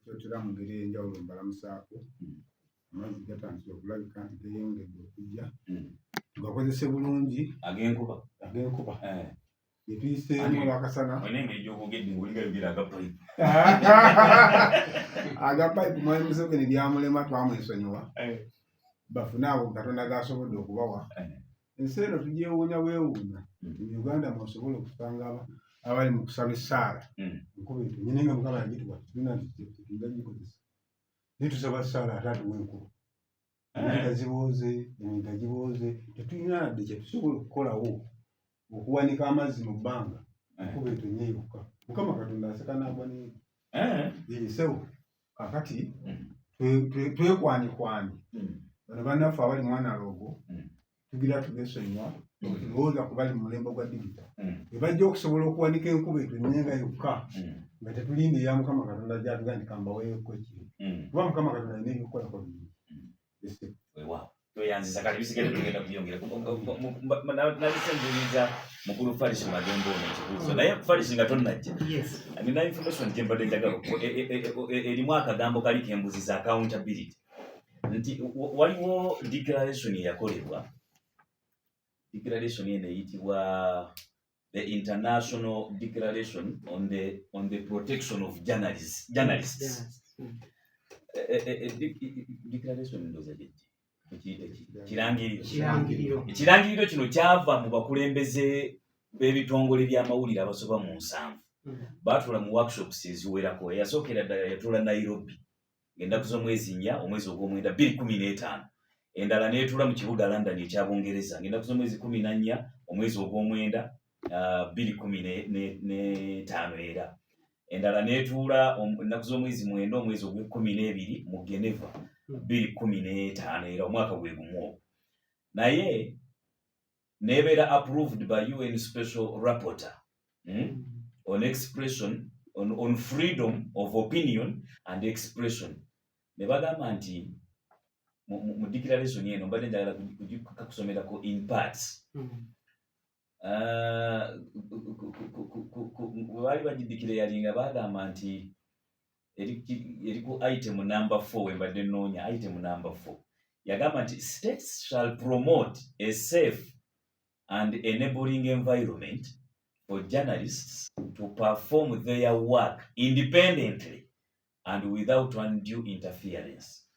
kyotera mu ngeri enjawulo mbalamusaako amazzi gatandise okulabika nti geyongedde okujja tugakozese bulungi ag'enkuba gye tuyiseemu olwakasana agapayipu mwali Museveni byamulema twamwesonyiwa bafune abo Katonda gasobodde okubawa ensi eno tugyewuunya bwewuunya mu Uganda mwosobola okusanga abali mu kusaba essaala enkuba eto nyine nga Mukama yagituwa tulina tutinda gikozesa naye tusaba essaala ate atuwa enkuba emigga zibooze emigga gibooze tetulina nadde kyetusobola okukolawo okuwanika amazzi mu bbanga enkuba eto nye yokka Mukama Katonda aseka n'agwa yeesewo kakati twekwanikwani bano bannaffe abali mwanaloogo tugira tugesonyiwa tulowooza ku bali mu mulembe gwa digita ebajja okusobola okuwanika enkuba eto nyenga yokka nga tetulinda eya Mukama Katonda gyatuga nti kambaweeko ekiro kuba Mukama Katonda alina ebyokukolako bingi tweyanziza kati bisigadde tugenda kuyongera nalisenjuliza mukulu Farish Magembo nekibuuzo naye Farish nga tonnajja nina information gyembadde njagala erimu akagambo kali kembuziza accountability nti waliwo declaration eyakolebwa declaration eno eyitibwa the International Declaration on the Protection of Journalists. Declaration ndoza jeje kirangiriro kino kyava mu bakulembeze b'ebitongole by'amawulire abasoba mu 7 batula mu workshops eziwerako eyasookera ddala yatula Nairobi ng'ennaku z'omwezi 4 omwezi ogw'omwenda 2015 endala neetula mu kibuga London ekyabungereza ng'ennaku z'omwezi 14 omwezi ogw'omwenda 2015 era endala neetula ennaku z'omwezi 9 omwezi ogw'12 mu Geneva 2015 era omwaka gwe gumu naye nebeera approved by UN Special Rapporteur on expression on freedom of opinion and expression ne bagamba nti mu declaration eno mbadde njagala kukusomerako in parts baali bagidikira yalinga bagamba nti eriku item number 4 wembadde nnoonya item number 4 yagamba nti states shall promote a safe and enabling environment for journalists to perform their work independently and without undue interference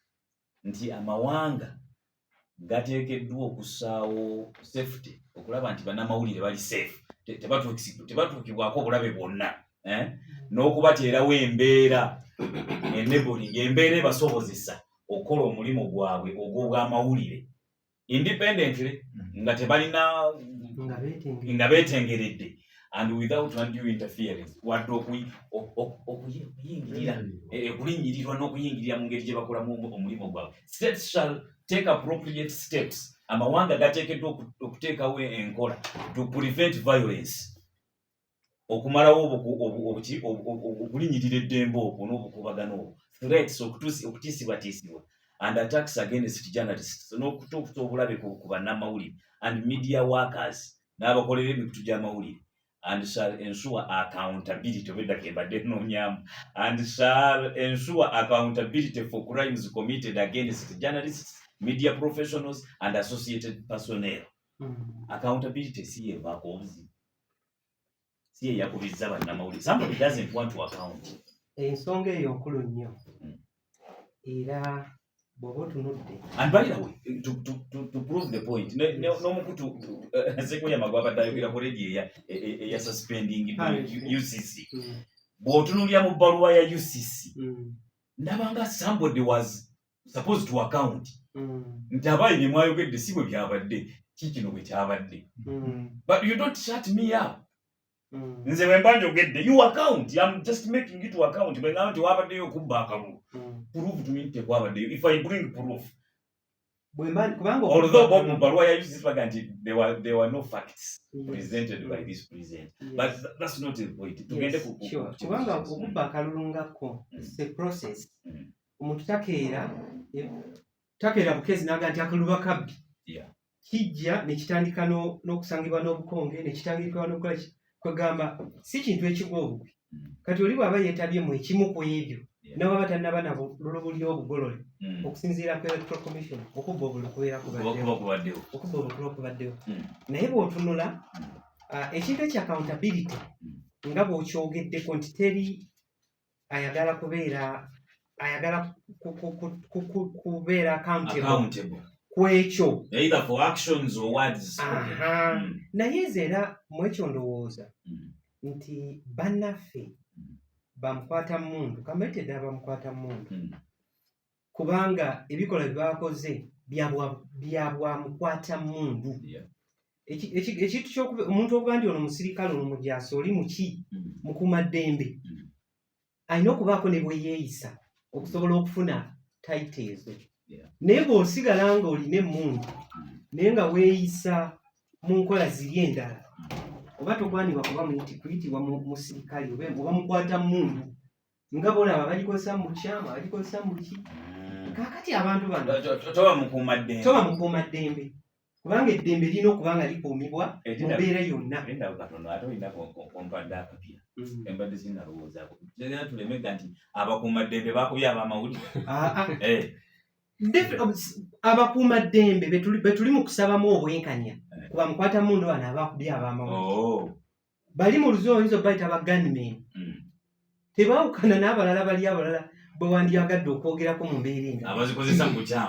nti amawanga gateekeddwa okussaawo safety okulaba nti bannamawulire bali safe tebatuukibwako obulabe bwonna n'okubateerawo embeera enabling embeera ebasobozesa okukola omulimu gwabwe ogw'obwamawulire independently nga tebalina nga beetengeredde and without undue interference wadde okulinyirirwa n'okuyingirira mu ngeri gye bakolamu omulimu gwabwe. States shall take appropriate steps amawanga gateekeddwa okuteekawo enkola to prevent violence okumalawo okulinyirira eddembe okwo n'obukubagano obwo threats okutiisibwatiisibwa and attacks against journalists n'okutuusa obulabe ku bannamawulire and media workers n'abakolera emikutu gy'amawulire and shall ensure accountability obeddako embadde noonyamu and shall ensure accountability for crimes committed against journalists, media professionals and associated personnel. Accountability si yevaako obuzibu si yeyakubiza bannamawulire. Somebody doesn't want to account. Ensonga eyo nkulu nnyo era bw'oba otunudde. And by the way, to prove the point, n'omukutu Sekoya Magwaba ayogera ku radio eya suspending UCC. Bw'otunuulira mu bbaluwa ya UCC, ndabanga somebody was supposed to account. Nti abayi bye mwayogedde si bwe byabadde, kikino bwe kyabadde. But you don't shut me up. Nze bwe mba njogedde, you account. I'm just making you to account. Bwe ngamba nti wabaddeyo okubba akalulu. Prove to me tekwabaddeyo. If I bring proof. Although Bob Mubaruwa ya UCC baga nti there were no facts presented by this president. But that's not the point. Tugende ku kubanga okubba akalulu ngako it's a process. Omuntu takeera bukezi naga nti akalulu kabbi. Kijja ne kitandika n'okusangibwa n'obukonge ne kitandikibwa n'okukola kwegamba si kintu ekigwa obugwi. Kati oli bw'aba yeetabye mu ekimu ku ebyo n'oba batannaba nabo lulubuli obugolole okusinziira ku Electoral Commission okubba obuli kubeera kubaddewo naye bw'otunula ekintu ekya accountability nga bw'okyogeddeko nti teri ayagala kubeera accountable kwekyo naye nze era mwekyo ndowooza nti bannaffe bamukwata mundu kamayitedde abamukwata mundu kubanga ebikola byebakoze bya bwamukwata mundu ekintu kyokuba omuntu okuba nti ono musirikale ono mujaasi oli muki mukuumaddembe alina okubaako ne bweyeeyisa okusobola okufuna tayita ezo naye bw'osigala nga olina emmundu naye nga weeyisa mu nkola ziri endala oba togwanibwa kuba kuyitibwa musirikale oba mukwata mundu nga bolaba bagikozesa mu bukyama bagikozesa mu ki kaakati abantu bano toba mukuumaddembe kubanga eddembe lirina okuba nga likuumibwa mu mbeera yonna embadde zinalowoozaako tegera tulemega nti abakuumaddembe bakubye abamawulire abakuumaddembe betuli mu kusabamu obwenkanya kuba mukwata mundu bano abakubye abamawulire bali mu luzo oyinza obayita ba gunmen tebawukana n'abalala bali abalala bwe wandyagadde okwogerako mu mbeera enga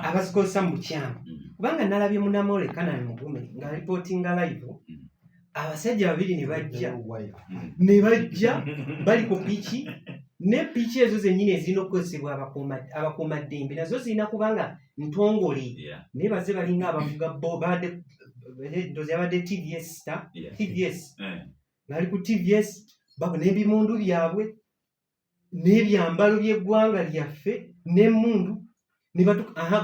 abazikozesa mu bukyamu kubanga nalabye munamole Kanani Mugume nga ripootinga live abasajja babiri ne bajja bali ku piki ne piki ezo zennyini ezirina okukozesebwa abakuumaddembe nazo zirina kubanga ntongole naye baze balinga abavuga ndozi abadde tvs ngali ku tvs n'ebimundu byabwe n'ebyambalo by'eggwanga lyaffe n'emmundu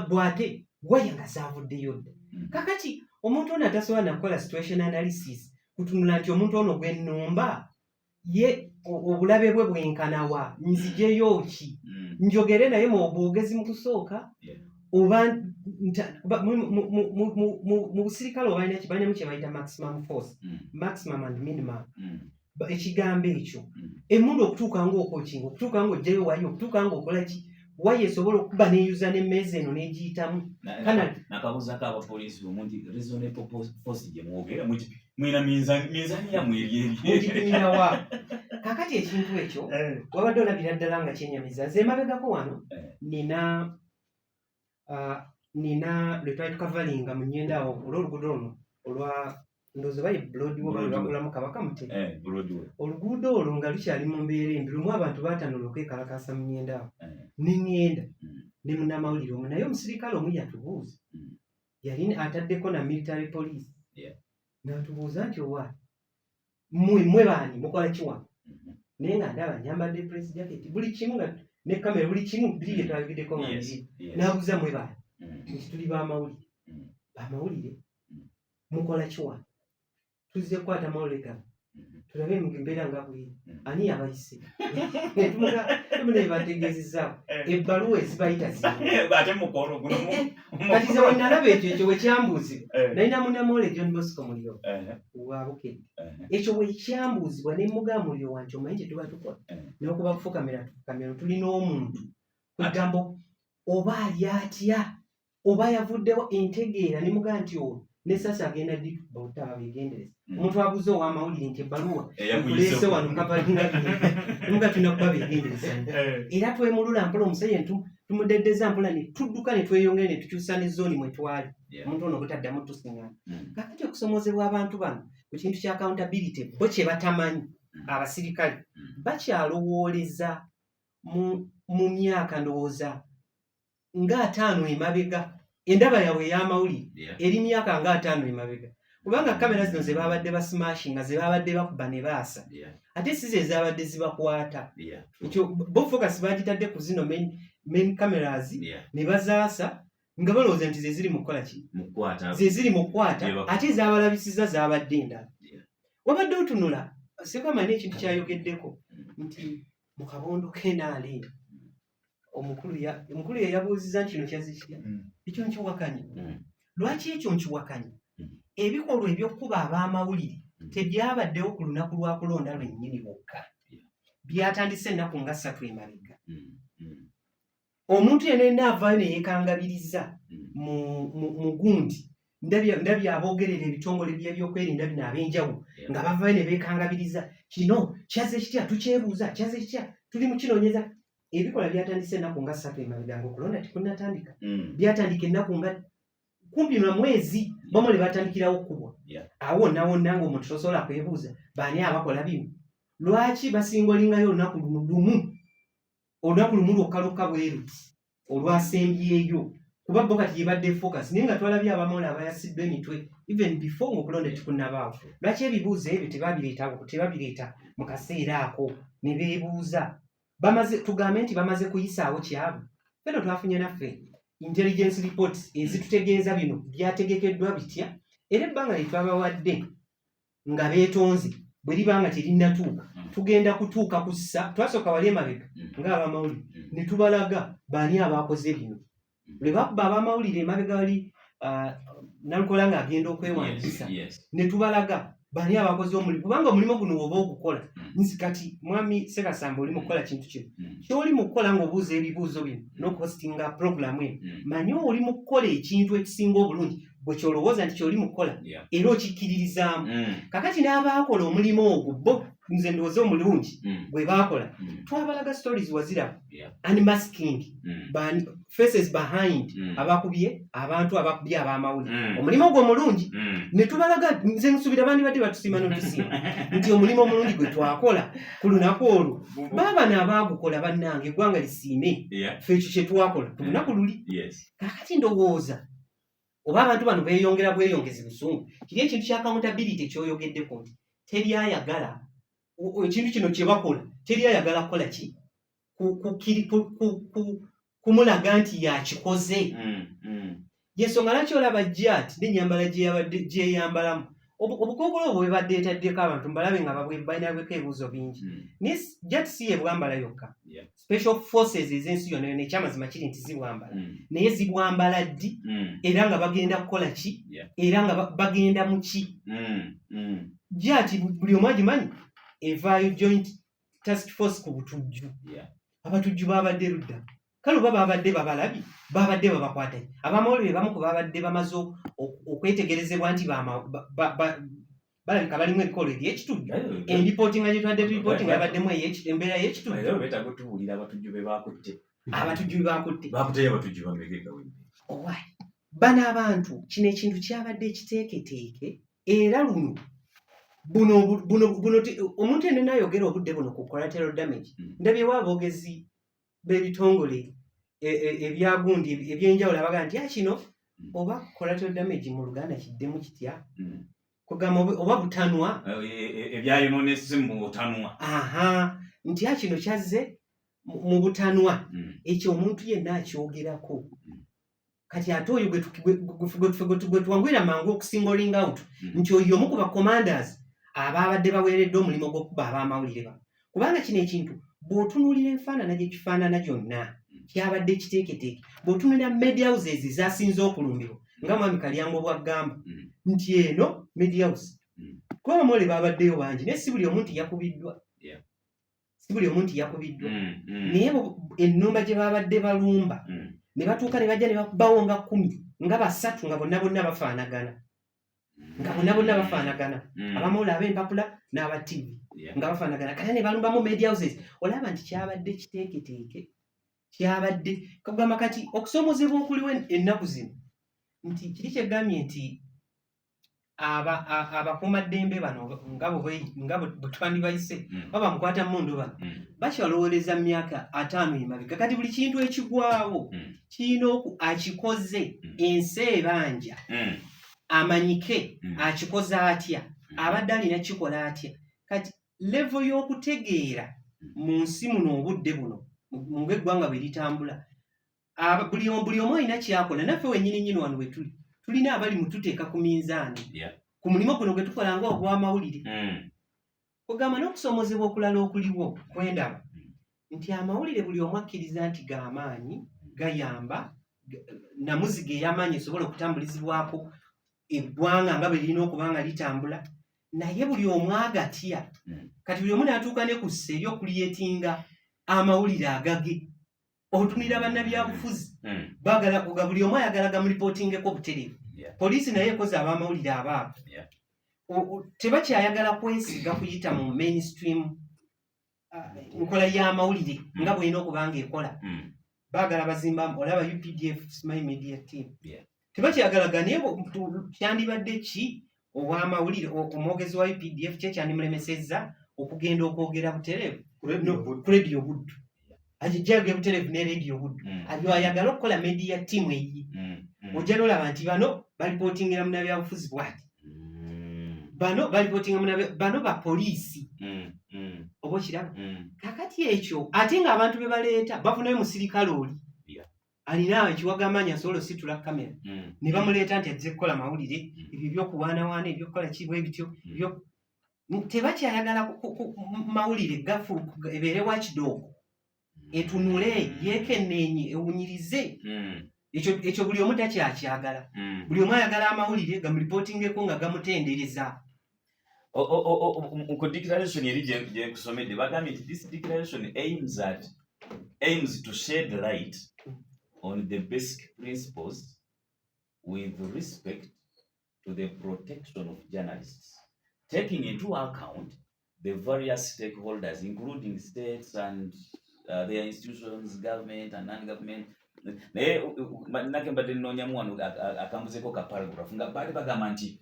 bwate waya nga zaavuddeyo dda kakati omuntu ono atasobola nakukola situation analysis kutunula nti omuntu ono gwe nnumba ye obulabe bwe bwenkanawa nzijeyo ki njogere naye mu bwogezi mu kusooka oba mu busirikale obalina kibalinamu kye bayita maximum force maximum and minimum ekigambo ekyo emmundu okutuuka ngaokokinga okutuuka ngaojjayo wayo okutuuka ngaokola ki waye esobola okuba neyuza n'emmeeza eno n'egiyitamu nakabuuzako abapoliisi omunti reasonable force gye mwogera mwina minzaani yammwe mugipiirawa kakati ekintu ekyo wabadde olabira ddala nga kyenyamiza nze emabegako wano nina lwe twali tukavalinga mu nnyenda awo olw'oluguudo luno olwa ndozo bayi Broadway balwakulamu kabaka mute oluguudo olwo nga lukyali mu mbeera embi lumu abantu baatanula okwekalakasa mu nnyenda awo n'eŋŋenda ne munnamawulire omu naye omusirikale omu yatubuuza yali ataddeko na military police n'atubuuza nti owa mmwe baani mukola kiwano naye nga ndaba nyambadde press jacket buli kimu nga ne kamera buli kimu biri bye twayogeddeko nga biri n'abuuza mmwe baani nti tuli bamawulire mukola kiwano tuzze kukwata mawulire tulabe embeera nga bwiri ani yabayise tumunebategeezezzaako ebbaluwa ezibayita kati ze wenalaba ekyo wekyambuuzibwa nalina munamole John Bosco Muliro wabukedde ekyo wekyambuuzibwa nemugaa Muliro wanti omanyi kye tuba tukola n'okuba kufukamira tulina omuntu kugambo oba ali atya oba yavuddewo entegeera nemugaa nti olwo nesasa agenda dikuba otaba begendereza omuntu abuze ow'amawulire nti ebbaluwa ekuleese wano kavalinga nemuga tulina kuba begendereza era twemulula mpola omusajja tumudeddeza mpola ne tudduka ne tweyongere ne tukyusa ne zooni mwe twali omuntu ono butaddamu tusiŋŋana kakati okusomozebwa abantu bano ku kintu kya accountability bo kye batamanyi abasirikale bakyalowooleza mu myaka ndowooza nga 5 emabega endaba yawe ey'amawulire eri myaka nga 5 emabega kubanga kamera zino ze babadde basmashinga ze babadde bakuba ne baasa ate si ze zabadde zibakwata ekyo bo focus bagitadde ku zino main cameras ne bazaasa nga balowooza nti ze ziri mu kukola ki ze ziri mu kukwata ate zabalabisiza zabadde endala wabadde otunula sekamanya ekintu kyayogeddeko nti mu kabondo k'enaali omukulu yabuuziza nti kino kyazikya ekyo nkiwakanya lwaki ekyo nkiwakanya ebikolwa eby'okkuba ab'amawulire tebyabaddewo ku lunaku lwa kulonda lwennyini bwokka byatandise ennaku nga 3 emabega omuntu yenna avaayo ne yeekangabiriza mu gundi ndabya aboogerera ebitongole by'ebyokwerinda bino ab'enjawulo nga bavaayo ne beekangabiriza kino kyaze kitya tukyebuuza kyaze kitya tuli mu kinoonyeza ebikola byatandise ennaku nga 3 emabega okulonda tikunnatandika byatandika ennaku nga kumpi na mwezi bamwe batandikirawo okubwa awo wonna ng'omuntu tosobola kwebuuza baani abakola bino lwaki basingolingayo olunaku lumu lwokkalukka bweruti olwasembyeyo kuba bo kati yebadde focus naye nga twalabye abamola abayasiddwa emitwe even before ng'okulonda tikunnabaawo lwaki ebibuuzo ebyo tebabireeta mu kaseera ako ne beebuuza tugambe nti bamaze kuyisaawo kyabwe feno twafunye naffe intelligence reports ezitutegeeza bino byategekeddwa bitya era ebbanga lye twabawadde nga beetonze bwe libanga terinnatuuka tugenda kutuuka ku ssa twasooka wali emabega ng'abamawulire ne tubalaga baani abaakoze bino lwe bakuba abamawulire emabega wali nalukola ng'agenda okwewandiisa ne tubalaga baani abakoze omulimu kubanga omulimu guno oba ogukola nzi kati mwami Ssekasamba oli mu kukola kintu kino kyoli mu kukola ng'obuuza ebibuuzo bino n'okuhostinga puroguramu eno manyi oli mu kukola ekintu ekisinga obulungi bwe kyolowooza nti kyoli mu kukola era okikkiririzaamu kakati n'abaakola omulimu ogwo bo nze ndowooza omulungi bwe baakola twabalaga stories waziraba unmasking faces behind abakubye abantu abakubye ab'amawulire omulimu ogwo omulungi ne tubalaga nze nsuubira bandi badde batusiima n'otusiima nti omulimu omulungi gwe twakola ku lunaku olwo baaba n'abaagukola bannange eggwanga lisiime ffe ekyo kye twakola ku lunaku luli kakati ndowooza oba abantu bano beeyongera bweyongezi busungu kiri ekintu kya accountability kyoyogeddeko nti teryayagala ekintu kino kye bakola teryayagala kukola ki kumulaga nti yakikoze yensonga lwaki olaba jjati n'ennyambala gyeyambalamu obukookolo obwo bwebadde etaddeko abantu mbalabe nga balinaabweko ebibuuzo bingi naye jjati si ye bwambala yokka special forces ez'ensi yonna yonna ekyamazima kiri nti zibwambala naye zibwambala ddi era nga bagenda kukola ki era nga bagenda mu ki jjati buli omu agimanyi evaayo joint task force ku butujju abatujju baabadde ludda kale oba baabadde babalabi baabadde babakwatanye abamawulire bamu ku baabadde bamaze okwetegerezebwa nti balabika balimu ebikolo eby'ekitujju endipootinga gye twadde turipootinga yabaddemu embeera y'ekitujju abatujju be baakutte bano abantu kino ekintu kyabadde ekiteeketeeke era buno omuntu yenna ayogera obudde buno ku collateral damage ndabyewo aboogezi b'ebitongole ebyagundi ebyenjawulo abagaa nti kino oba collateral damage mu Luganda kiddemu kitya kugamba oba butanwa ebyayononese mu butanwa nti kino kyazze mu butanwa ekyo omuntu yenna akyogerako kati ate oyo gwe tuwangwira mangu okusingoling out nti oyo omu ku bacommanders abaabadde baweereddwa omulimu gw'okuba ab'amawulire bano kubanga kino ekintu bw'otunuulira enfaanana gye kifaanana gyonna kyabadde ekiteeketeeke bw'otunuulira media houses ezasinze okulumbirwa nga mwami Kalyango bw'agamba nti eno media house kuba bamawulire baabaddeyo bangi naye si buli omu nti yakubiddwa naye ennumba gye baabadde balumba ne batuuka ne bajja ne bakubawo nga 10 nga 3 nga bonna bafaanagana abamawulire ab'empapula n'aba TV nga bafaanagana kale ne balumbamu media houses olaba nti kyabadde kiteeketeeke kyabadde kagamba kati okusoomozebwa okuliwo ennaku zino nti kiri kyegambye nti abakuumaddembe bano nga bwe twandibayise baba mukwata mmundu bano bakyalowooleza mu myaka 5 emabega kati buli kintu ekigwawo kirina akikoze ensi ebanja amanyike akikoze atya abadde alina kikola atya kati levo y'okutegeera mu nsi muno obudde buno ng'eggwanga bwe litambula buli omu alina kyakola naffe wennyini wano we tulina abali mututeeka ku minzaani ku mulimu guno gwe tukola nga ogw'amawulire kugamba n'okusoomozebwa okulala okuliwo kwendaba nti amawulire buli omu akkiriza nti g'amaanyi gayamba namuziga ey'amaanyi esobola okutambulizibwako eggwanga nga bwe lirina okuba nga litambula naye buli omu agatya kati buli omu n'atuuka ne ku ssa ery'okuliyetinga amawulire agage otunira bannabyabufuzi baagala kuga buli omu ayagala gamulipotingeko butereevu poliisi naye ekoze ab'amawulire abaabo tebakyayagala kwesiga kuyita mu mainstream nkola y'amawulire nga bw'erina okuba nga ekola baagala bazimba olaba UPDF Smile Media Team tebakyayagala naye kyandibadde ki ow'amawulire omwogezi wa UPDF kye kyandimulemesezza okugenda okwogera butereevu ku Radio Buddu ajijjage butereevu ne Radio Buddu ayagala okukola media team eyi ojja n'olaba nti bano balipootingira munnabyabufuzi bw'ati bano balipootinga bano bapoliisi oba okiraba kakati ekyo ate ng'abantu be baleeta bafunayo musirikale oli alina ekiwagamanya asobola ositula kamera ne bamuleeta nti ajja kukola mawulire ebyo ebyokuwaanawaana ebyokukola kibwe bityo tebakyayagala mawulire gafu ebeere wakidoogo etunule yeekenneenye ewunyirize ekyo buli omu takyakyagala buli omu ayagala amawulire gamulipootingeko nga gamutendereza ku declaration eri gye kusomedde bagambye nti this declaration aims to shed light on the basic principles with respect to the protection of journalists, taking into account the various stakeholders, including states and their institutions, government and non-government. Nake mbadde nnonyamu wano akambuzeko ka paragraph nga baali bagamba nti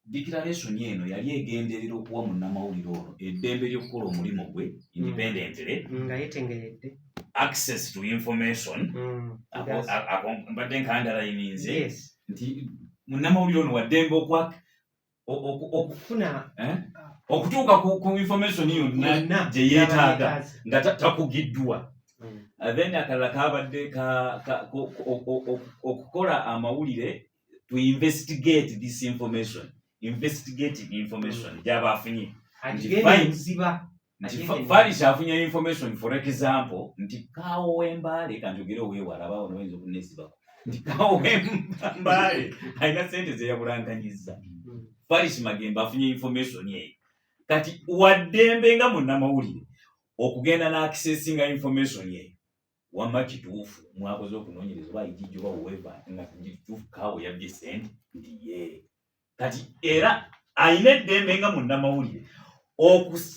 declaration eno yali egenderera okuwa munnamawulire ono eddembe ly'okukola omulimu gwe independently nga yetengeredde access to information mbadde nkandalayininze nti munnamawulire ono waddembe okufuna okutuuka ku information yonna gye yeetaaga nga takugiddwa. Then akalala kabadde okukola amawulire to investigate this information, investigative information gyaba afunye Farish afunye information for example nti Kaawo w'Embaale kanjogere ow'ewala abawo noyinza okunesibako nti Kaawo w'Embaale alina sente ze yabulanganyizza. Farish Magembe afunye information eyo kati waddembe nga munnamawulire okugenda n'accessinga information eyo wamma kituufu mwakoze okunoonyereza oba ijijjo oba whoever nga kituufu Kaawo yabbye sente nti ye kati era alina eddembe nga munnamawulire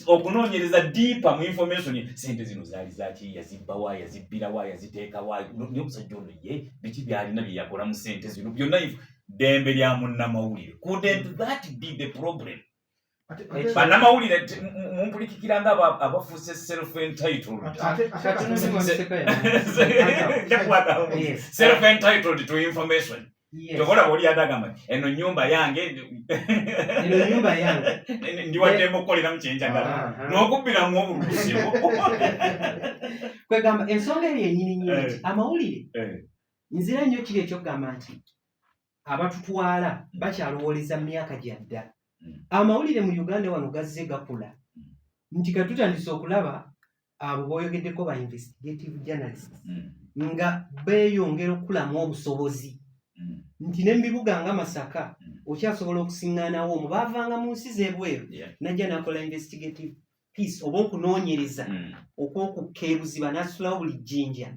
okunoonyereza deeper mu information sente zino zaali zaki yazibbawa yazibbirawa yaziteekawa n'omusajja ono ye biki byalina bye yakola mu sente zino byonna ddembe lya munnamawulire. Couldn't that be the problem? Bannamawulire mumpulikikira nga abafuuse self-entitled self-entitled to information. Tokola boli adagamba eno nyumba yange ndiwaddemu okukolera mu kyenjagala n'okubbiramu obulusi kwegamba ensonga eyo ennyini amawulire nzira nnyo kiri ekyokugamba nti abatutwala bakyalowoleza mu myaka gyadda. Amawulire mu Uganda wano gazze gakula nti katutandise okulaba abo boyogeddeko ba investigative journalists nga beeyongera okukulamu obusobozi nti ne mu bibuga nga Masaka okyasobola okusiŋŋaanawo omu baavanga mu nsi z'ebweru najja n'akola investigative piece oba okunoonyereza okw'okukeebuziba n'asulawo buli jjinja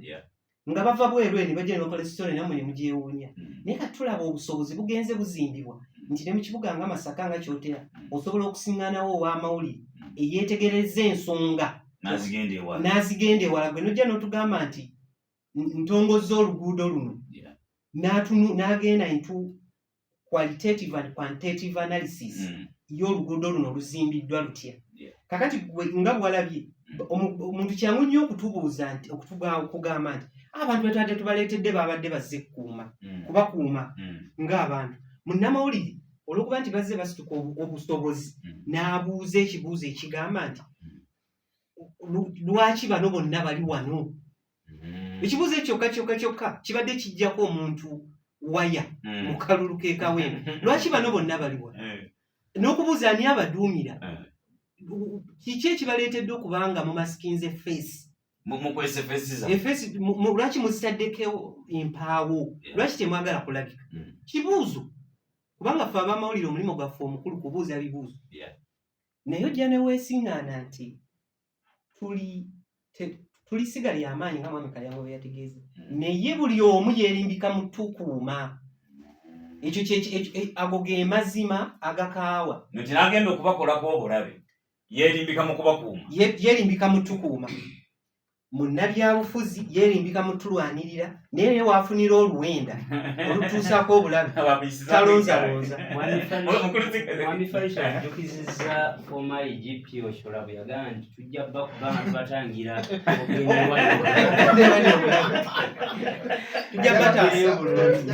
nga bava bweru eni bajja ne bakola story nammwe ne mugyewuunya naye kati tulaba obusobozi bugenze buzimbibwa nti ne mu kibuga nga Masaka nga kyotera osobola okusiŋŋaanawo ow'amawulire eyeetegereza ensonga n'azigenda ewala gwe nojja n'otugamba nti ntongozza oluguudo luno n'agenda into qualitative and quantitative analysis y'oluguudo luno luzimbiddwa lutya. Kakati nga bwalabye omuntu kyangu nnyo okutubuuza nti okugamba nti abantu betwadde tubaleetedde babadde bazze kubakuuma ng'abantu. Munnamawulire olw'okuba nti bazze basituka obusobozi n'abuuza ekibuuzo ekigamba nti lwaki bano bonna bali wano? Ekibuuzo kyokka kibadde kijjako omuntu waya mu kalulu k'ekawempe. Lwaki bano bonna bali wano? N'okubuuza ani abaduumira? Kiki ekibaleetedde okubanga mu masikinze face? Lwaki muzitaddeko empaawo? Lwaki temwagala kulabika? Kibuuzo. Kubanga ffe ab'amawulire omulimu gwaffe omukulu kubuuza bibuuzo. Naye ojja ne weesiŋŋaana nti tulisiga lya amaanyi nga mwami Kalyango bwe yategeeza naye buli omu yeerimbika mu tukuuma ekyo ago ge mazima agakaawa nti n'agenda okubakolako obulabe yeerimbika mu kubakuuma yeerimbika mu tukuuma munnabyabufuzi yeerimbika mu tulwanirira naye waafunira oluwenda olutuusako obulabe talonzalonza. Mwami Faisal ajjukizizza former IGP Oshola bwe yagamba nti tujja bakuba abantu batangira tujja batangira obulungi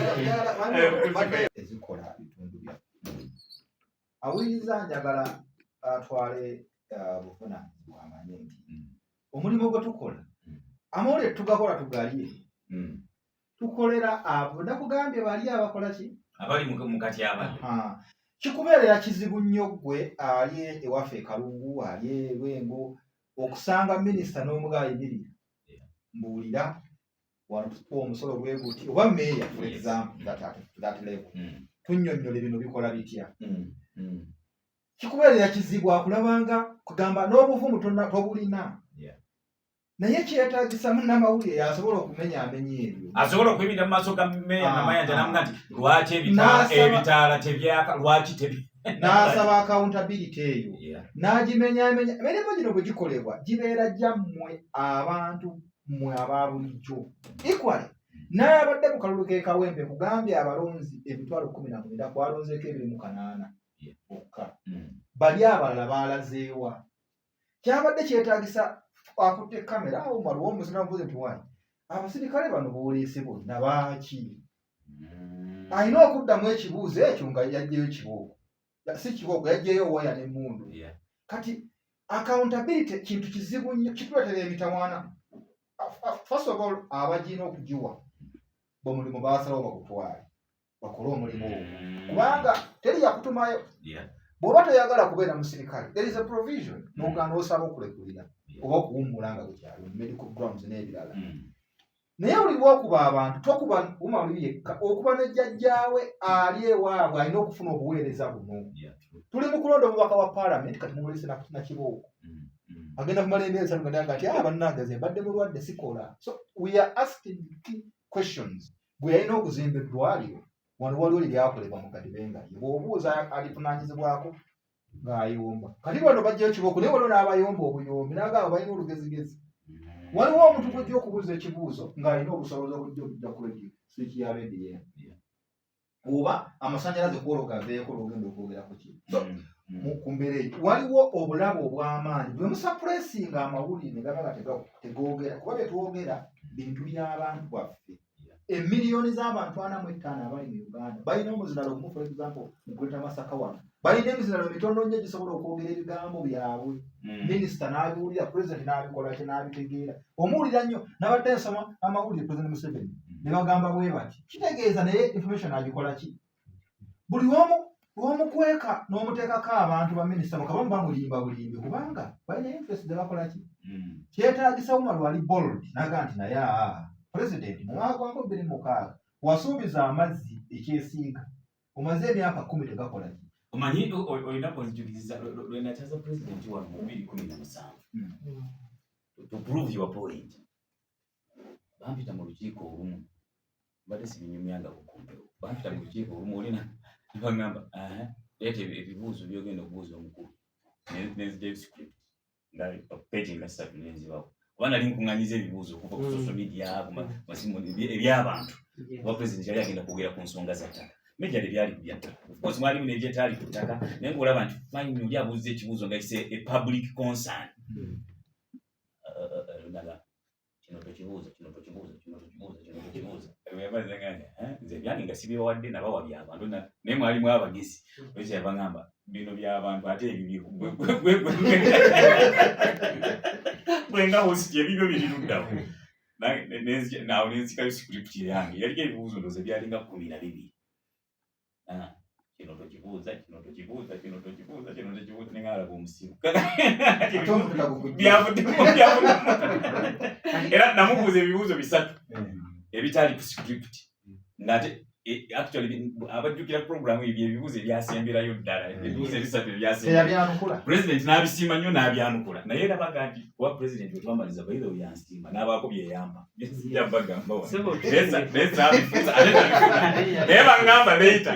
ezikola bitundu bya awuliriza njagala atwale buvunaanyizibwa amanye nti omulimu gwe tukola amawulire tugakola tugalye tukolera abo nakugambye bali abakola ki abali mu kati abali kikubeerera kizibu nnyo gwe ali ewaffe Kalungu ali Lwengo okusanga minisita n'omugaayimirira mbuulira wano tutuwa omusolo gwe guti oba meeya for example that level tunnyonnyola bino bikola bitya kikubeerera kizibu akulabanga kugamba n'obuvumu tobulina naye kyetaagisa munnamawulire yasobola okumenyaamenya ebyo asobola okwebita mu maaso ga meeya namayanja namuga nti lwaki ebitaala tebyaka lwaki n'asaba accountability eyo n'agimenyaamenya emirimu gino bwe gikolebwa gibeera gyammwe abantu mmwe aba bulijjo equally n'abadde mu kalulu k'ekawempe kugambye abalonzi emitwalo 19 kwalonzeeko 28 bokka bali abalala baalazeewa kyabadde kyetaagisa akutte kamera awo waliwo omusana mvuze nti wani abasirikale bano booleese bonna baaki alina okuddamu ekibuuzo ekyo nga yajjeyo ekibooko si kibooko yajjeyo waya n'emmundu kati accountability kintu kizibu nnyo kituletera emitawaana first of all abagina okugiwa bomulimu basalawo bakutwale bakole omulimu ogwo kubanga teri yakutumayo bw'oba toyagala kubeera musirikale there is a provision n'ogaana osaba okulekulira oba okuwummula nga bukyali medical grounds n'ebirala naye oliwo okuba abantu tokuba umalu yekka okuba ne jjajjaawe ali ewaabwe alina okufuna obuweereza buno tuli mu kulonda omubaka wa parliament kati mumulise na kibooko agenda kumala emyezi 3 nga ati bannange mbadde mulwadde sikola so we are asking key questions bwe yalina okuzimba eddwaliro wano waliwo liryakolebwa mu Kadibenga bw'obuuza alivunaanyizibwako ng'ayomba kati bano bajjayo kibooko naye waliwo n'abayomba obuyombi n'agamba balina olugezigezi waliwo omuntu gw'ojja okubuuza ekibuuzo ng'alina obusobozi okujja ku radio swiki ya radio oba amasannyalaze kuwola ogaveeko olwogenda okwogera ku ki ku mbeera eyo waliwo obulabe obw'amaanyi bwe musapulesinga amawulire ne gaba nga tegoogera kuba bye twogera bintu by'abantu baffe emiliyoni z'abantu 45 abali mu Uganda balina omuzinalo gumu for example mu Greater Masaka wano balina emizinalo mitono nnyo gisobola okwogera ebigambo byabwe minisita n'abiwulira president n'abikola kye n'abitegeera omuwulira nnyo nabadde nsoma amawulire president Museveni ne bagamba bwe bati kitegeeza naye information agikola ki buli omukweka n'omuteekako abantu ba minisita mukabamu bamulimba bulimbi kubanga balina interest ze bakola ki kyetaagisa umalu ali bold naga nti naye president mu mwaka gwa 2006 wasuubiza amazzi ekyesiiga omaze emyaka 10 tegakola ki omanyi olina kwenjuliza lwenakyaza president wano mu 2017 to prove your point bampita mu lukiiko olumu badde sibinyumyanga bukumpewo bampita mu lukiiko olumu olina nebagamba leeta ebibuuzo byogenda okubuuza omukulu nenzija script nga peji nga 3 nenzibawo kuba nali nkuŋŋanyiza ebibuuzo okuva ku social media masimu eby'abantu kuba president yali agenda kwogera ku nsonga za ttaka meja tebyali ku bya ttaka of course mwalimu n'ebyetaali ku ttaka naye ng'olaba nti fine oli abuuza ekibuuzo nga kise a public concern naga kino tokibuuza nze ebyange nga sibyewadde nabawa by'abantu naye mwalimu abagezi ekyo yabagamba bino by'abantu ate ebibyo bwenga hositi ebibyo biriruddawo nawe nenzikayo script yange yaliko ebibuuzo ndoze byalinga 12 kino tokibuuza nengalaba omusiru era namubuuza ebibuuzo 3 ebitaali ku script ng'ate actually abajjukira program ebyo ebibuuzo ebyasemberayo ddala ebibuuzo ebisatu ebyasemberanukula president n'abisiima nnyo n'abyanukula naye era baga nti kuba president we twamaliza bayire oyansiima n'abaako byeyamba byesijja bagamba naye baŋŋamba leeta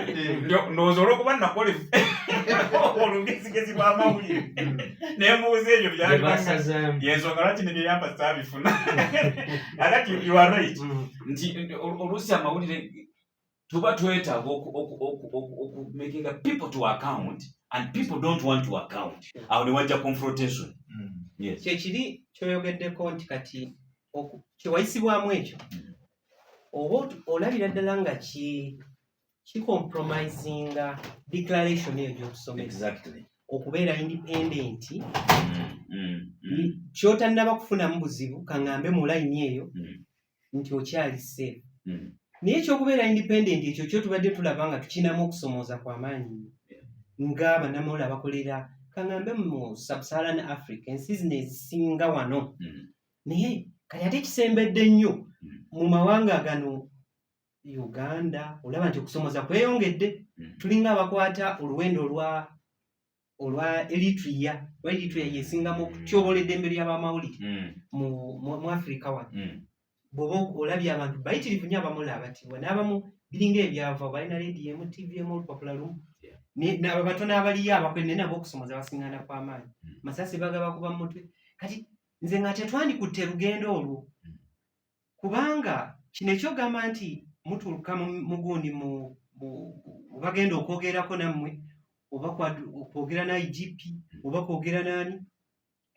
ndowooza olw'okuba nakola olugezigezi bw'amawulire nembuuza ebyo byensonga lwaki nebyeyamba saabifuna agati you are right nti oluusi amawulire tuba twetaaga making people to account and people don't want to account awo ne wajja confrontation kyekiri kyoyogeddeko nti kati kyewayisibwamu ekyo oba olabira ddala nga kicompromisinga declaration eyo gy'otusomesa okubeera independent kyotannaba kufunamu buzibu kaŋŋambe mu layini eyo nti okyali safe naye ekyokubeera independent ekyo kyo tubadde tulaba nga tukinamu okusomooza kw'amaanyi ng'abannamawulire abakolera kaŋŋambe mu sub-Saharan Africa ensi zino ezisinga wano naye kati ate kisembedde nnyo mu mawanga gano Uganda olaba nti okusomooza kweyongedde tulinga abakwata oluwendo olwa Eritrea yesingamu okutyobola eddembe ly'abamawulire mu Africa wano bw'oba olabye abantu bayitirivu nnyo abamawulire abatibwa n'abamu biringa ebyava balina radio emu TV emu olupapula lumu n'abo batono abaliyo abakwenne nabo okusomooza basiŋŋana kw'amaanyi masasi bagaba kuba mu mutwe kati nze nga tetwandikutte lugendo olwo kubanga kino ekyogamba nti mutuuka mugundi mu bagenda okwogerako nammwe oba kwogera na IGP oba kwogera nani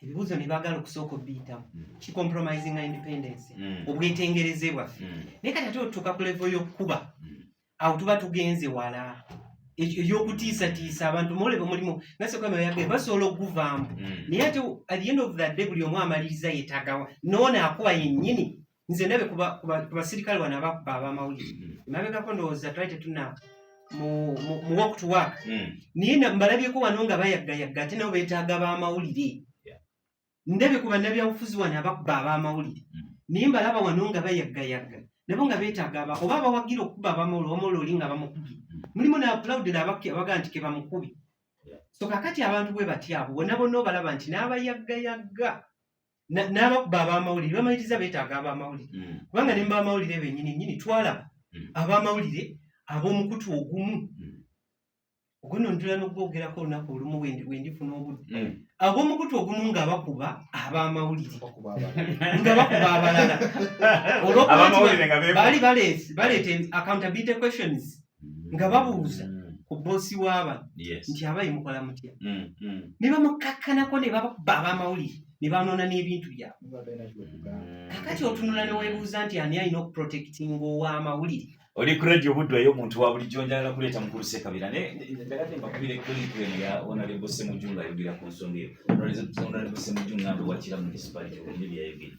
ebibuuzo ne baagala okusooka obiyitamu kicompromisinga independence obwetengereze bwaffe naye kati ate otuuka ku level y'okkuba awo tuba tugenze wala ebyokutiisatiisa abantu mulebe mulimu nasekwameyage basobola okuvaamu naye ate at the end of the day buli omu amaliriza yeetagawa noona akuba yennyini nze ndabe ku basirikale wano abakuba abamawulire emabegako ndowooza twali tetuna mu walk to work naye mbalabyeko wano nga bayaggayagga ate nabo beetaaga bamawulire ndabe ku bannabyabufuzi wano abakuba abamawulire naye mbalaba wano nga bayaggayagga nabo nga beetaaga oba abawagira okukuba abamawulire oli nga bamukubye mulimu n'applaudira abagaa nti ke bamukubi so kakati abantu bwe bati abo bonna bonna obalaba nti n'abayaggayagga n'abakuba abamawulire bamaliriza beetaaga abamawulire kubanga ne mbamawulire bennyini twalaba abamawulire ab'omukutu ogumu oguno ntula n'okwogerako olunaku olumu wendifuna obudde ab'omukutu ogumu nga bakuba abamawulire nga bakuba abalala baali baleeta accountability questions nga babuuza ku boosi w'aba nti abayi mukola mutya ne bamukakkanako ne babakuba abamawulire ne banoona n'ebintu byabwe kakati otunula ne weebuuza nti ani alina okuprotectinga ow'amawulire oli ku radio buddwayo omuntu wa bulijjo njagala kuleeta mukulu Ssekabira naye ndagate mbakubire klipu eno ya Honorable Ssemujju ng'ayogera ku nsonga eyo Honorable Ssemujju ng'ambe wakira municipality olina byayogera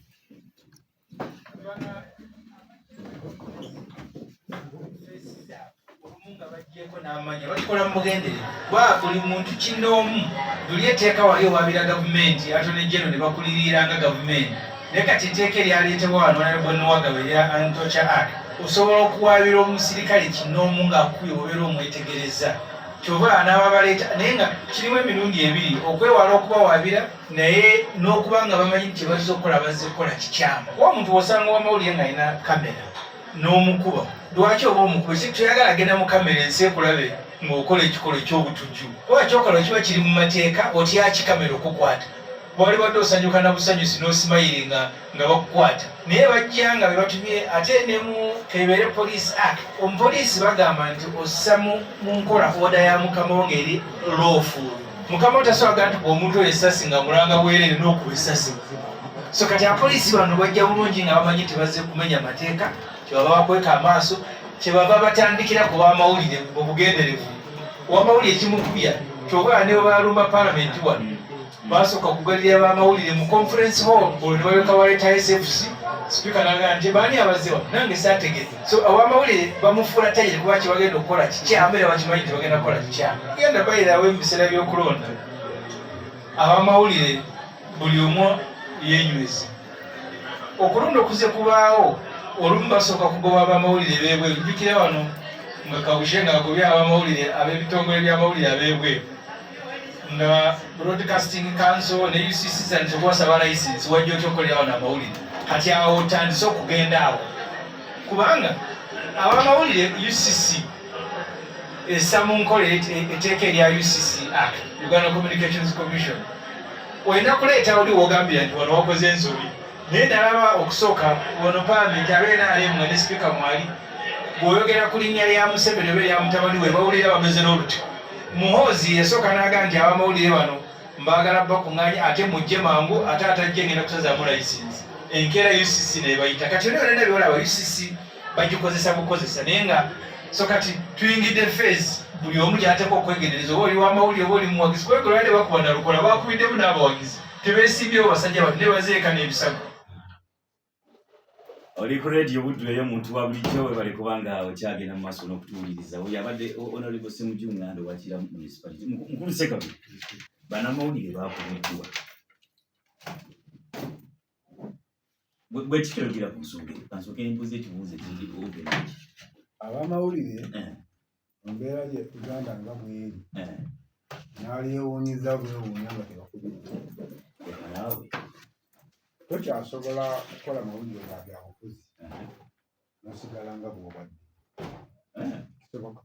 bakikola mu bugendere kuba buli muntu kinoomu luli etteeka wali owabira gavumenti atone jeno ne bakuliriranga gavumenti naye kati etteeka eryaleetebwa wano Honorable erya Antocha Act osobola okuwaabira omusirikale kinoomu ng'akubye obeera omwetegereza kyova anaaba baleeta naye nga kirimu emirundi ebiri okwewala okubawaabira naye n'okuba nga bamanyi nti bazze okukola bazze kukola kikyamu kuba omuntu wosanga wamawulire ng'alina kamera n'omukuba lwaki oba omukuba toyagala agenda mu kamera ensi ekulabe ng'okola ekikolo eky'obutujju oba kyokola kiba kiri mu mateeka otyaki kamera okukwata bwali badde osanyuka na busanyusi n'osimayire nga bakukwata naye bajja nga be batumye ate ne mu kebeere police act omupoliisi bagamba nti ossa mu nkola oda ya mukama wo ng'eri loofu mukama wo tasobola nti omuntu oyo essasi nga mulanga bwereere n'okuba essasi so kati apoliisi bano bajja bulungi nga bamanyi nti bazze kumenya mateeka kyebaba bakweka amaaso kyebaba batandikira ku bamawulire obugenderevu owamawulire ekimukubya kyobwa ne balumba palamenti wano basooka kugalira bamawulire mu conference hall olwo ne balyoka baleeta SFC sipiika naga nti baani abazze wano nange saategedde so abamawulire bamufuula tayire kuba kyebagenda okukola kikyamu era bakimanyi nti bagenda kukola kikyamu genda bayirawo mu biseera by'okulonda abamawulire buli omu yenyweza okulonda okuze kubaawo olumu basooka kugoba abamawulire beebwe jjukira wano nga Kabushenga akubya abamawulire ab'ebitongole by'amawulire ab'ebweru nga Broadcasting Council ne UCC zani zokwasaba license wajja okyokolerawo n'amawulire kati awo otandise okugenda awo kubanga abamawulire UCC essa mu nkola etteeka erya UCC Act, Uganda Communications Commission, olina kuleeta oli wogambira nti wano wakoze ensobi naye nalaba okusooka wano palamenti abeera ali nga ne sipiika mwali bw'oyogera ku linnya lya Museveni oba erya mutabani we bawulira bameze n'olutyo. Muhoozi yasooka n'aga nti abamawulire bano mbaagala bakuŋŋaanya ate mujje mangu ate atajje ngenda kusazaamu layisinsi. Enkeera UCC nebayita kati olina olina byolaba UCC bagikozesa bukozesa naye nga so kati tuyingidde phase buli omu gy'ateeka okwegendereza oba oli w'amawulire oba oli muwagizi kubanga olwali bakuba nalukola bakubiddemu n'abawagizi tebeesimbyewo basajja bati ne bazeeka n'ebisago. Oli ku radio buddu eyo omuntu wa bulijjo we bali kubanga okyagenda mu maaso n'okutuwuliriza oyo abadde Honorable Ssemujju Ngando wakira municipality Nkulu Ssekabi bannamawulire baakubiddwa bwe kiterekera ku nsonga kansooka embuuza ekibuuzo ekiri obenaki abamawulire mu mbeera gye Uganda nga bweri n'alyewuunyiza bwewuunya nga tebakubiddwa naawe tokyasobola kukola mawulire ga byabufuzi nosigala nga bw'obadde kisoboka.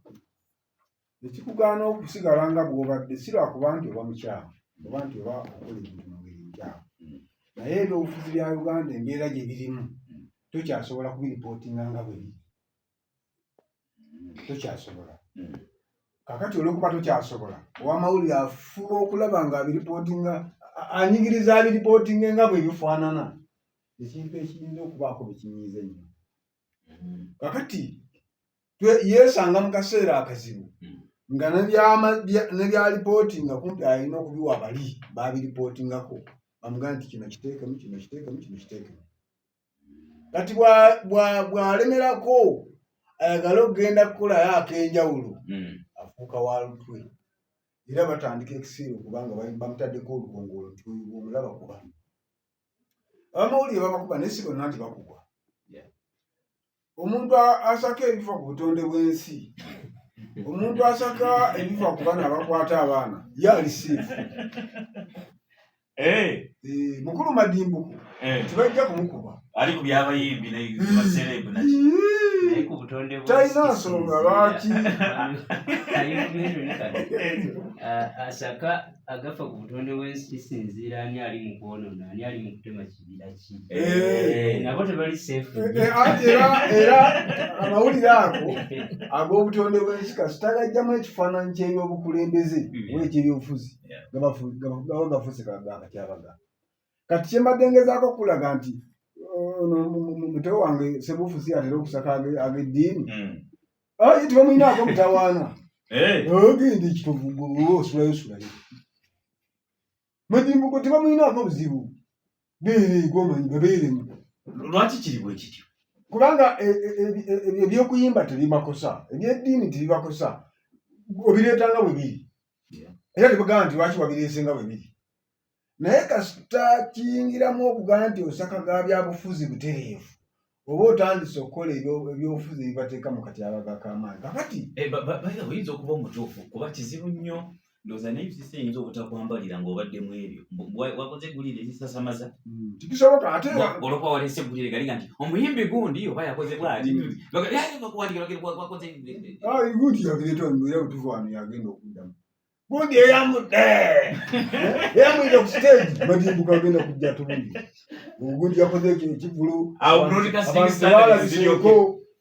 Ekikugaana okusigala nga bw'obadde si lwakuba nti oba mukyamu oba nti oba okola ebintu mu ngeri nkyamu naye ebyobufuzi bya Uganda embeera gye birimu tokyasobola kubiripootinga nga bwe biri, tokyasobola. Kakati olw'okuba tokyasobola ow'amawulire afuba okulaba nga abiripootinga anyigiriza abiripootinga nga bwe bifaanana, ekintu ekiyinza okubaako bekinyiiza ennyo. Kakati yeesanga mu kaseera akazibu nga ne byalipootinga kumpi alina okubiwa bali babiripootingako bamugamba nti kino kiteekemu kino kiteekemu kino kiteekemu. Kati bw'alemerako ayagala okugenda kukolayo ak'enjawulo afuuka wa lutwe era batandika ekiseera okubanga bamutaddeko olukongolo nti omulaba kuba abamawulire babakuba naye si bonna nti bakubwa. Omuntu asaka ebifa ku butonde bw'ensi, omuntu asaka ebifa ku baana abakwata abaana ye alisiifu. Mukulu Madimbuku tibajja kumukuba ali ku byabayimbi naserebu naki naye ku butonde talina nsonga lwaki asaka agafa ku butonde bw'ensi kisinziira ani ali mu kwonoona ani ali mu kutema kibira ki nabo tebali seefu. Era amawulire ago ag'obutonde bw'ensi kasi tagaggyamu ekifaananyi ky'ebyobukulembeze oba ekyebyobufuzi gaba gafuuse gakatyabaga. Kati kyembadde ngezaako okulaga nti mutewo wange Ssebufuzi atera okusaka ag'eddiini ye tebamwinaako mutawaana ogenda ekitovu oba osulayo Madimbuko tebamwinaako buzibu beere gomanyi babeeremu. Lwaki kiri bwe kityo? Kubanga ebyokuyimba tebibakosa, ebyeddiini tebibakosa, obireeta nga bwe biri era tebagamba nti lwaki wabireese nga bwe biri. Naye kasita kiyingiramu okugamba nti osaka ga byabufuzi butereevu oba otandise okukola ebyobufuzi ebibateeka mu katyabaga k'amaanyi. Kakati oyinza okuba omutuufu kuba kizibu nnyo ndowooza naye ebisisa eyinza obutakwambalira ng'obaddemu ebyo wakoze eggulire ezisasamaza tikisoboka ate olwokuba waleese eggulire galiga nti omuyimbi gundi oba yakoze bwati gundi yabireeta era butuufu wano yagenda okuddamu gundi eyamudde eyamwita ku stage Madimbuko agenda kujja tubundi ogundi yakoze ekivulu abantu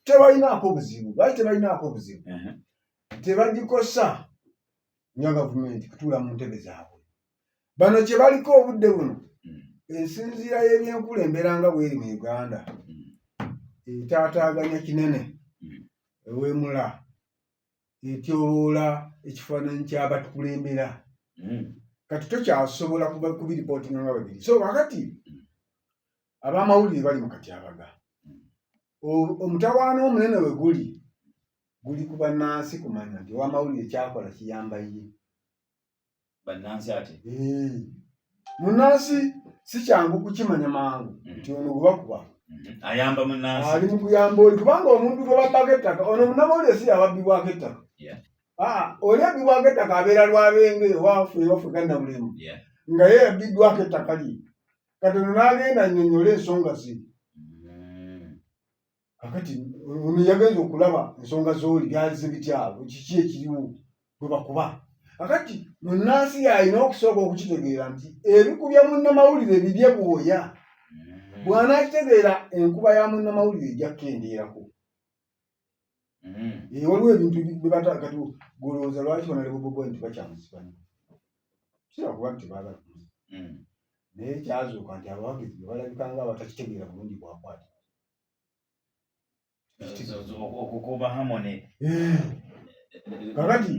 tebalinaako obuzibu lwaki tebalinaako obuzibu tebagikosa nya gavumenti kutuula mu ntebe zaabwe. Bano kye baliko obudde buno ensinziira y'ebyenkulembera nga bweri mu Uganda etaataaganya kinene ewemula etyoloola ekifaananyi ky'abatukulembera. Kati tokyasobola kubiripootinga nga bwe biri. So kakati abamawulire bali mu katyabaga, omutawaana omunene we guli ku bannansi kumanya nti ow'amawulire kyakola kiyamba ye. Bannansi ate Munnansi si kyangu kukimanya mangu nti ono gwe bakuba ayamba munansi ali mu kuyamba oli kubanga omuntu gwe babbako ettaka ono munnamawulire si yababbibwako ettaka oli abbibwako ettaka abeera lwabenge waffe gannabulemu nga ye yabbiddwako ettaka li katono n'agenda annyonnyola ensonga ze kakati ono yagenza okulaba ensonga z'oli byalize bityabo kiki ekiriwo bwe bakuba kakati munnansi yalina okusooka okukitegeera nti ebikubya munnamawulire bibye bwoya bw'anaakitegeera enkuba ya munnamawulire ejja kukendeerako waliwo ebintu bebatakati golowooza lwaki banalebobobwa nti bakyamusibanya kira kuba nti baagala naye kyazooka nti abawagizi bebalabika nga abatakitegeera bulungi bwakwata okukuba hamone kakati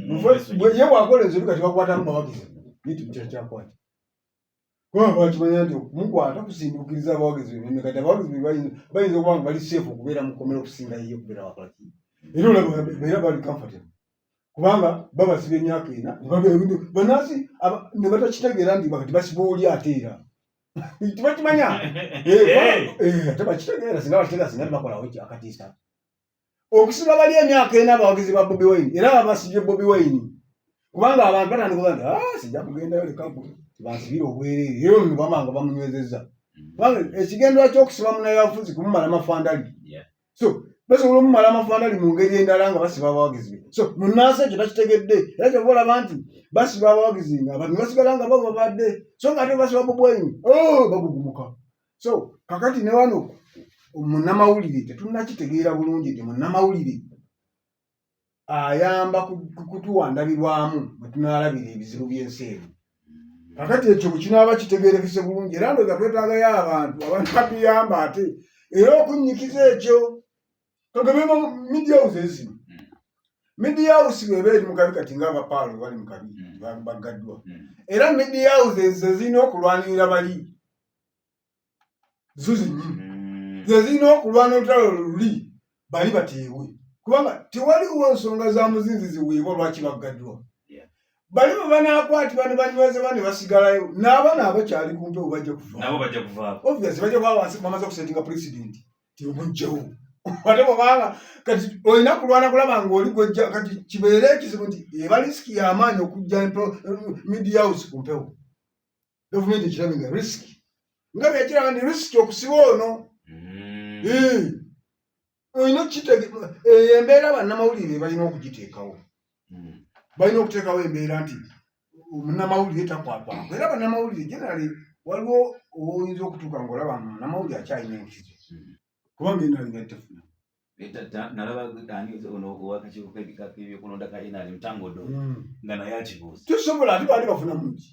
ye wakola ensobi kati bakwatamu bawagizi bitu bikyakyakwata kuba bakimanya nti mukwata kusimbukiriza abawagizi bememe kati abawagizi bayinza okuba nga bali seefu okubeera mu kkomera okusinga ye okubeera wakolaki era olaba bali comfortable kubanga babasiba emyaka ena banansi ne batakitegeera nti bakati basiba oli ate era tibakimanya ate bakitegeera singa bakitegeera singa tibakolawo akatiisa okusiba bali emyaka ena abawagizi ba Bobi Wine era babasibye Bobi Wine kubanga abantu batandika nti sijja kugendayo leka basibire obwereere era ono bamanga bamunywezezza kubanga ekigendwa ky'okusiba munnayafuzi kumumala mafandali so basobola omumala amafandali mu ngeri endala nga basiba abawagizi be so munnansi ekyo takitegedde era kyova olaba nti basiba abawagizi nga abantu basigala nga bo babadde so nga ate basiba Bobi Wine bagugumuka so kakati ne wano munnamawulire tetunnakitegeera bulungi nti munnamawulire ayamba kutuwandabirwamu bwe tunaalabira ebizibu by'ensi eno kakati ekyo bwe kinaaba kitegeerekese bulungi era ndooza twetaagayo abantu batuyamba ate era okunnyikiza ekyo kagabema media house ezino media house bweba eri mu kabi kati ng'abapaalo bali mu kabi baggaddwa era media house zezirina okulwanirira bali zo zennyini zezirina okulwana olutalo luli bali bateebwe kubanga tewaliwo nsonga za muzinzi ziweebwa lwaki baggaddwa bali bwe banaakwatibwa ne banywezebwa ne basigalayo n'abaana abakyali ku mpewo bajja kuvaako obviously bajja kuba wansi bamaze okusetinga president tibumugjewo ate bwobanga kati olina kulwana kulaba ngaoli gwejja kati kibeere ekizibu nti eba risiki y'amaanyi okujja media house ku mpewo gavumenti ekirabe nga risiki nga byekiraba ndi risiki okusiba ono olina embeera bannamawulire balina okugiteekawo balina okuteekawo embeera nti munnamawulire takwatwako era bannamawulire generally waliwo oyinza okutuuka ngaolaba munnamawulire akyalina enkizo kubanga enaalina tefuna nalaba ono owakakiiko k'ebyokulonda ka inaali mutangodo nga naye akibuuza tusobola ate baali bafuna mungi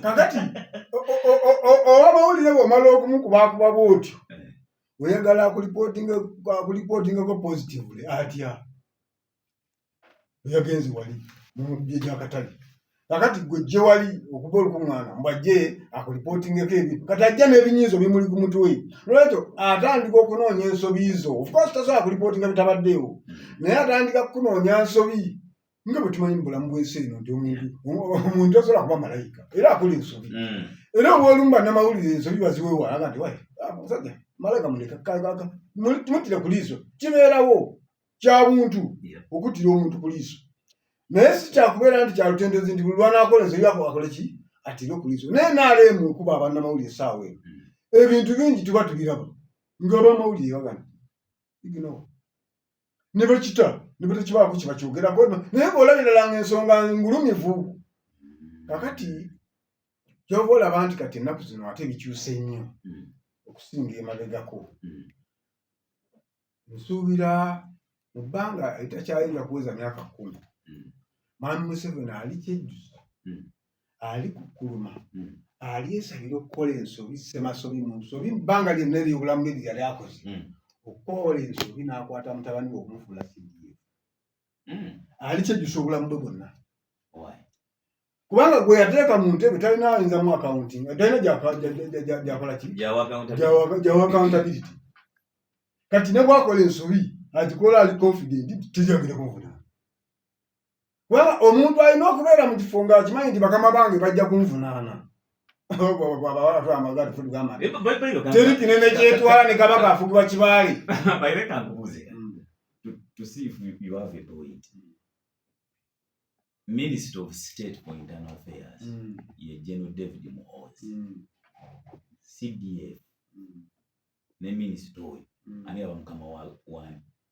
kakati owamawulire bw'omala okumukubakuba bwotyo oyagala akulipootingako positively atya oyagenzi wali mubye gyakatali kakati gwe gye wali okuba olukuŋŋaana mbwajje akulipootingeko ebintu kati ajja n'ebinyiizo bimuli ku mutwe nolwekyo atandika okunoonya ensobi zo ofcourse tasobola kulipootinga bitabaddewo naye atandika kukunoonya nsobi nga bwe tumanyi mu bulamu bw'ensi eno nti omuntu tasobola kuba malayika era akola ensobi era obwolumu bannamawulire ensobi baziweewala nti wayi musajja malayika muleka tumutire ku liiso kibeerawo kya buntu okuttira omuntu ku liiso naye si kyakubeera nti kyalutendezi nti buli lwanaakola ensobi akole ki atire ku liiso naye naaleemu okuba abannamawulire essaawa eno ebintu bingi tuba tubiraba ng'abamawulire bagana iginawo ne bakita ne batakibaako kiba kyogerako naye bw'olabiralanga ensonga ngulumivu kakati kyova olaba nti kati ennaku zino ate bikyuse nnyo okusinga emabegako nsuubira mu bbanga etakyayinza kuweza myaka 10 Mwami Museveni ali kyejjusa ali kukuluma ali esabira okukola ensobi semasobi mu nsobi bbanga lyonna ery'obulamu bwe lyali akoze okukola ensobi n'akwata mutabani we okumufuula CDF ali kyejjusa obulamu bwe bwonna kubanga gwe yateeka mu ntebe talina ayinza mu accounting talina gyakola ki gyawa accountability kati ne bwakola ensobi agikola ali confident tejagenda kumuvuna kubanga omuntu alina okubeera mu kifo ng'akimanyi nti bakama bange bajja kunvunaana baba watu amagari fudu kama teri kinene kyetwala ne kabaka afugwa kibali bayireka nkubuze to see if you have a point. Minister of State for Internal Affairs ye General David Muhoozi CDF ne minister oyo ani aba mukama wa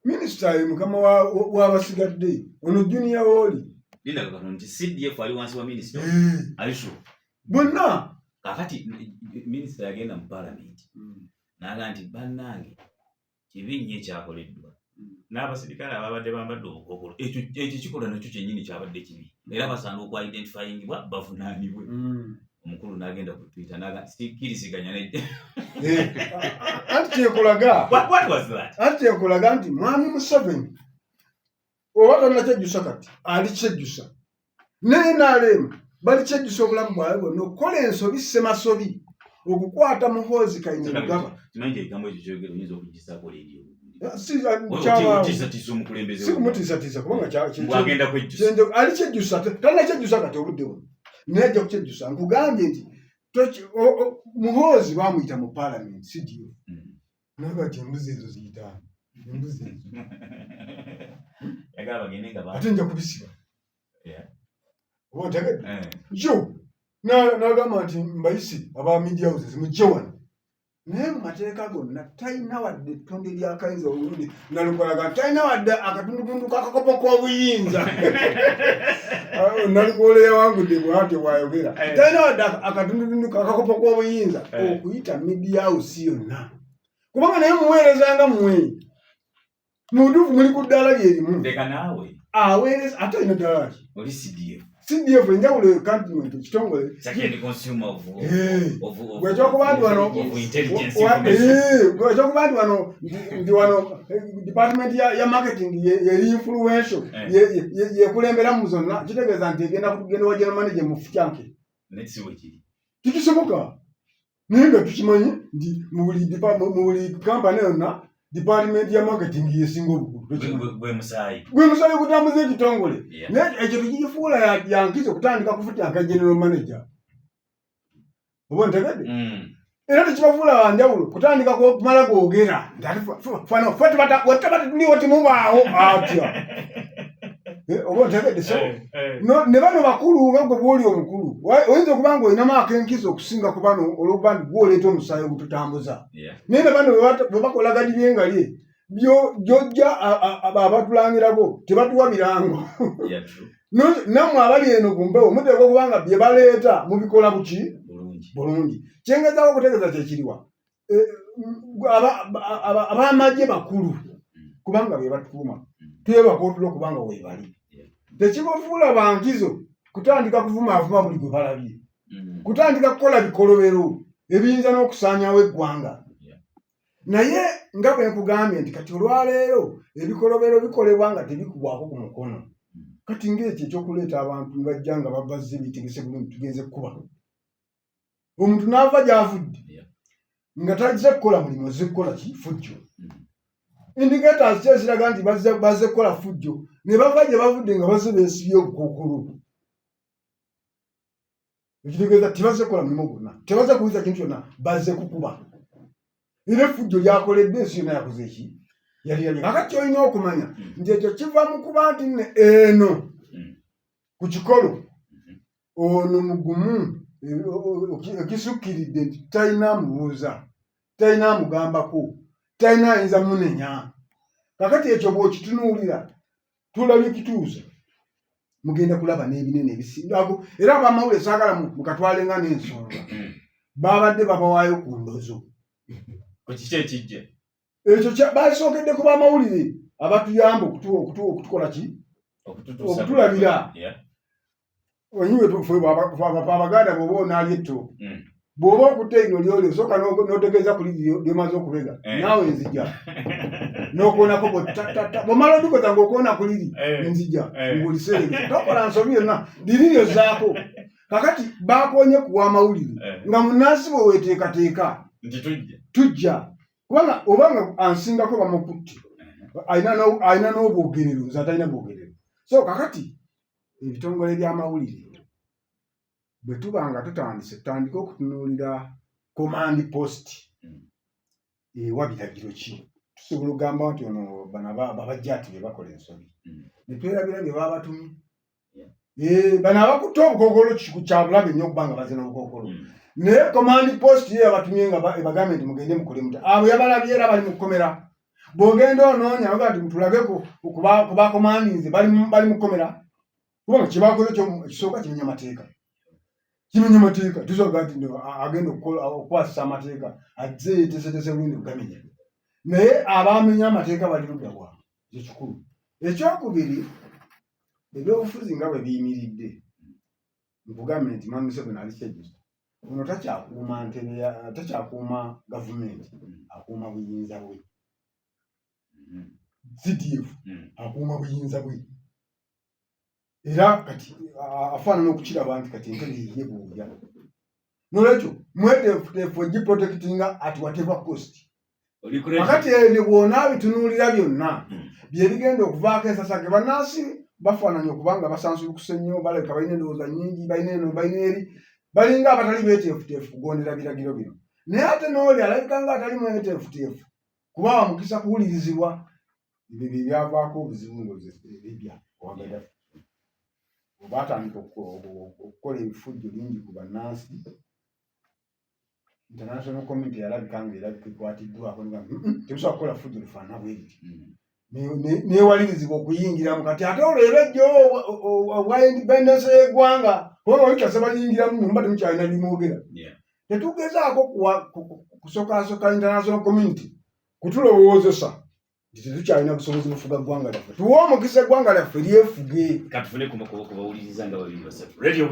minister ye mukama wa basigadde ono junior oli linda katonti CDF ali wansi wa minister alisho bonna kakati minister yagenda mu parliament naga nti bannange kibinnye kyakoleddwa n'abasirikale ababadde bambadde obukokolo ekyo kikola nakyo kyennyini kyabadde kibi era basaana okwa identifyingibwa bavunaanibwe omukulu n'agenda ku Twitter naga sikirisiganya anti kyekulaga what was that anti kyekulaga nti mwami Museveni oba tannakyejusa kati alikyejjusa n'NRM balikyejjusa obulamu bwawe bwonna okukola ensobi semasobi okukwata Muhoozi Kainerugaba kimanyi ekigambo ekyo kyogera oyinza okugisaako leediyo sikumutiisatiisa kubanga agenda kwejjusa alikyejjusa tannakyejjusa kati obudde buno najja kukyejjusa nkugambye nti Muhoozi bamuyita mu parliament sidio naga ti embuzi ezo ziyitaano embuzi ezo ate nja kubisiba oba ntegedde jo n'agamba nti mbayisi aba media houses mujje wano naye mu mateeka gonna talina wadde ettonde ly'akayinza obulungi nalukolaga talina wadde akatundutundu kakakopo k'obuyinza nalukola yawangudde bwatyo bwayogera talina wadde akatundutundu kakakopo k'obuyinza okuyita media house yonna kubanga naye muweerezanga mmwe mubutuufu muli ku ddaala lyerimu ndeka naawe aweereza ate alina ddala ki oli CDF enjawulo continent ekitongole ekyokuba nti wano ndi wano department ya marketing yeri influential yekulemberamu zonna kitegeeza nti egenda wa general manager mu futyanke tikisoboka naye nga tukimanyi nti mu buli kampani yonna department ya marketing yesinga obukulu gwe musaayi kutambuza ekitongole naye ekyo tukifuula yankizo kutandika kufutyanka general manager oba ntegedde era tekibafuula wanjawulo kutandika kumala googera nti mubaawo atya oba ntegedde so ne bano bakulu nga gwe bwoli omukulu oyinza okuba nga olinamu akenkizo okusinga ku bano olwokuba nti gwoleeta omusaayi ogututambuza naye ne bano bwe bakola gadi byengalye jojja abatulangirako tebatuwa birango nammwe abali eno ku mpewo muteekwa okubanga bye baleeta mubikola buki bulungi kyengezaako okutegeeza kyekiriwa ab'amagye bakulu kubanga be batukuuma twebaka otulo kubanga weebali tekibafuula bankizo kutandika kuvumaavuma buli gwe balabye kutandika kukola bikolobero ebiyinza n'okusaanyawo eggwanga naye nga bwe nkugambye nti kati olwaleero ebikolobero bikolebwa nga tebikubwako ku mukono kati ng'ekyo ekyokuleeta abantu ne bajja nga babazze bitegese bulungi tugenze kukuba omuntu n'ava gy'avudde nga tazze kukola mulimu azze kukola ki fujjo indicators kyeziraga nti bazze kukola fujjo ne bava gye bavudde nga bazze beesibye obukukulu ekitegeeza tibazze kukola mulimu gwonna tebazze kuwuliza kintu kyonna bazze kukuba era effujjo lyakoledde ensi yonna yakoze eki yali kakati olina okumanya nti ekyo kiva mu kuba nti nne eno ku kikolo ono mugumu ekisukkiridde nti talina amubuuza talina amugambako talina ayinza munenya kakati ekyo bw'okitunuulira tulabye kituuza mugenda kulaba n'ebinene ebisingako era abamawule saagala mukatwalenga n'ensonga babadde babawaayo ku ndozo kiki ekijja ekyo basookedde ku bamawulire abatuyamba okutukola ki okutulabira onyiwe abaganda bw'oba onaalya etto bw'oba okutta erino lyolyo osooka n'otegeeza ku liri lyomaze okubega naawe nzija n'okuonako bw'omala odikoza ng'okuona ku liri nzija ng'oliseereza tokola nsobi yonna liri lyozzaako kakati baakoonye kuwa amawulire nga munaasi bwe weeteekateeka nti tujja kubanga obanga ansingako bamukutte alina n'obwogerero nze atalina bwogerero so kakati ebitongole by'amawulire bwe tubanga tutandika okutunuulira command post ewa biragiro ki tusobola okugamba nti ono bano babajjaati be bakola ensobi ne twerabira bye baba batumye bano abakutte obukookolo kya bulabe nnyo okubanga bazina obukookolo naye command post ye yabatumye nga ebagambe nti mugende mukole muta abo yabalabye era bali mu kkomera bw'ogenda onoonya baga nti mutulageko kuba commandinze bali mu kkomera kubanga kyebakoze ekisooka kimenya amateeka tusobola nti agenda okukwasisa amateeka ajje yetesetese bulungi okugamenya naye abamenya amateeka bali ludda bwabwe ekikulu ekyokubiri ebyobufuzi nga bwe biyimiridde nkugambe nti Mwami Museveni ali kyejjusa ono takyakuuma gavumenti akuuma buyinza bwe CDF akuuma buyinza bwe era kati afaanana okukiraba nti kati entebe ye buuya nolwekyo mweteefuteefu ogiprotectinga at whatever cost akati ebyo bwona bitunuulira byonna byebigenda okuvaako ensasage bannansi bafaananya okubanga basansulukuse nnyo balabika balina endowooza nnyingi balina eno balina eri balinga abatali beeteefuteefu kugondera biragiro bino naye ate n'oli alabika nga atali mweteefuteefu kuba wamukisa kuwulirizibwa ebyo bye byavaako obuzibu ng'ebibya owagada oba atandika okukola ebifujjo bingi ku bannansi international community yalabika nga erabika ekwatiddwako tebusobola kukola fujjo lifaanana bwe riti neewalirizibwa okuyingiramu kati ate olwebejjo obwa independence y'eggwanga kubanga olikyase bayingiramu mumba temukyalina bimwogera tetugezaako kusokaasoka international community kutulowoozesa nti tetukyalina busobozi bufuga ggwanga lyaffe tuwe omukisa eggwanga lyaffe lyefuge katufune kubawuliriza nga babiri basatu radio